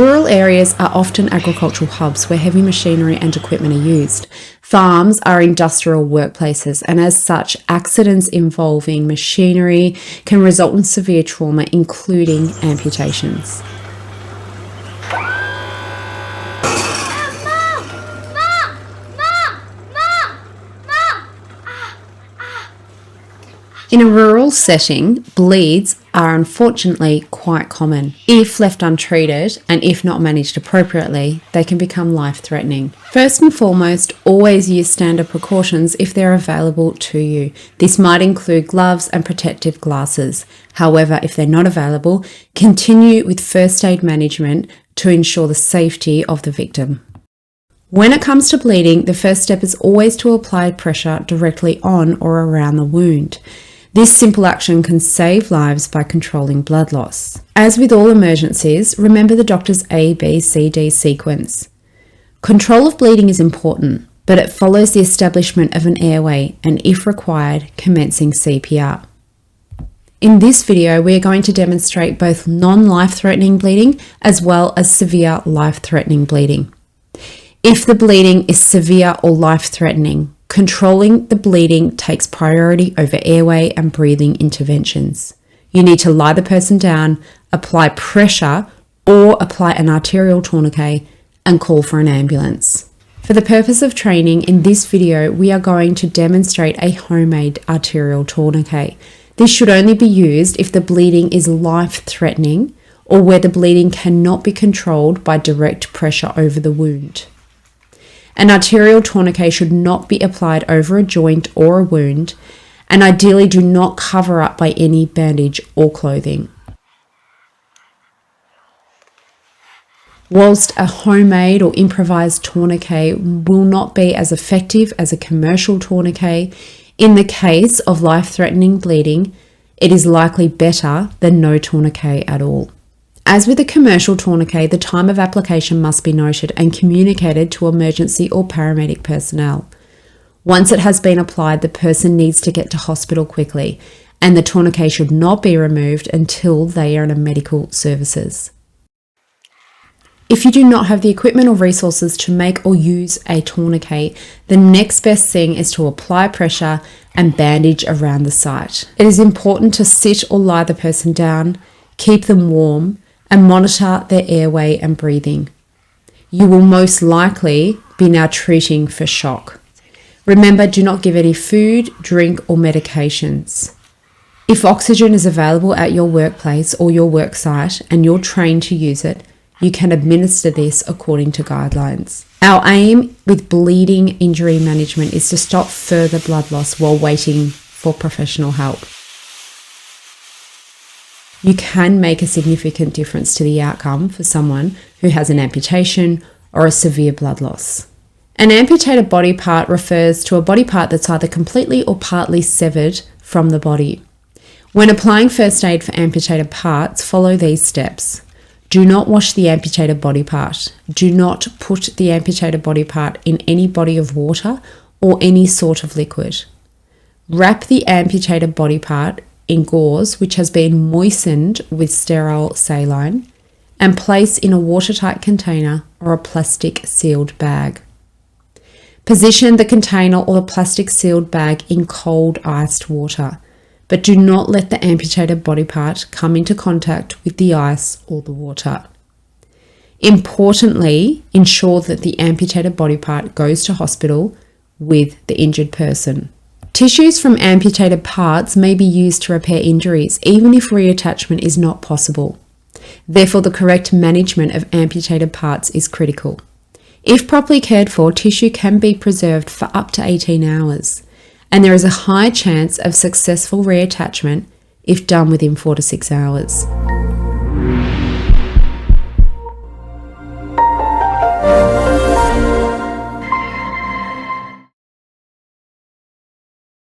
Rural areas are often agricultural hubs where heavy machinery and equipment are used. Farms are industrial workplaces, and as such, accidents involving machinery can result in severe trauma, including amputations. In a rural setting, bleeds are unfortunately quite common. If left untreated and if not managed appropriately, they can become life-threatening. First and foremost, always use standard precautions if they're available to you. This might include gloves and protective glasses. However, if they're not available, continue with first aid management to ensure the safety of the victim. When it comes to bleeding, the first step is always to apply pressure directly on or around the wound. This simple action can save lives by controlling blood loss. As with all emergencies, remember the doctor's ABCD sequence. Control of bleeding is important, but it follows the establishment of an airway and, if required, commencing CPR. In this video, we are going to demonstrate both non-life-threatening bleeding as well as severe life-threatening bleeding. If the bleeding is severe or life-threatening, controlling the bleeding takes priority over airway and breathing interventions. You need to lie the person down, apply pressure or apply an arterial tourniquet and call for an ambulance. For the purpose of training, in this video, we are going to demonstrate a homemade arterial tourniquet. This should only be used if the bleeding is life-threatening or where the bleeding cannot be controlled by direct pressure over the wound. An arterial tourniquet should not be applied over a joint or a wound, and ideally do not cover up by any bandage or clothing. Whilst a homemade or improvised tourniquet will not be as effective as a commercial tourniquet, in the case of life-threatening bleeding, it is likely better than no tourniquet at all. As with a commercial tourniquet, the time of application must be noted and communicated to emergency or paramedic personnel. Once it has been applied, the person needs to get to hospital quickly, and the tourniquet should not be removed until they are in medical services. If you do not have the equipment or resources to make or use a tourniquet, the next best thing is to apply pressure and bandage around the site. It is important to sit or lie the person down, keep them warm, and monitor their airway and breathing. You will most likely be now treating for shock. Remember, do not give any food, drink, or medications. If oxygen is available at your workplace or your work site and you're trained to use it, you can administer this according to guidelines. Our aim with bleeding injury management is to stop further blood loss while waiting for professional help. You can make a significant difference to the outcome for someone who has an amputation or a severe blood loss. An amputated body part refers to a body part that's either completely or partly severed from the body. When applying first aid for amputated parts, follow these steps. Do not wash the amputated body part. Do not put the amputated body part in any body of water or any sort of liquid. Wrap the amputated body part in gauze which has been moistened with sterile saline and place in a watertight container or a plastic sealed bag. Position the container or the plastic sealed bag in cold iced water, but do not let the amputated body part come into contact with the ice or the water. Importantly, ensure that the amputated body part goes to hospital with the injured person. Tissues from amputated parts may be used to repair injuries, even if reattachment is not possible. Therefore, the correct management of amputated parts is critical. If properly cared for, tissue can be preserved for up to 18 hours, and there is a high chance of successful reattachment if done within 4 to 6 hours.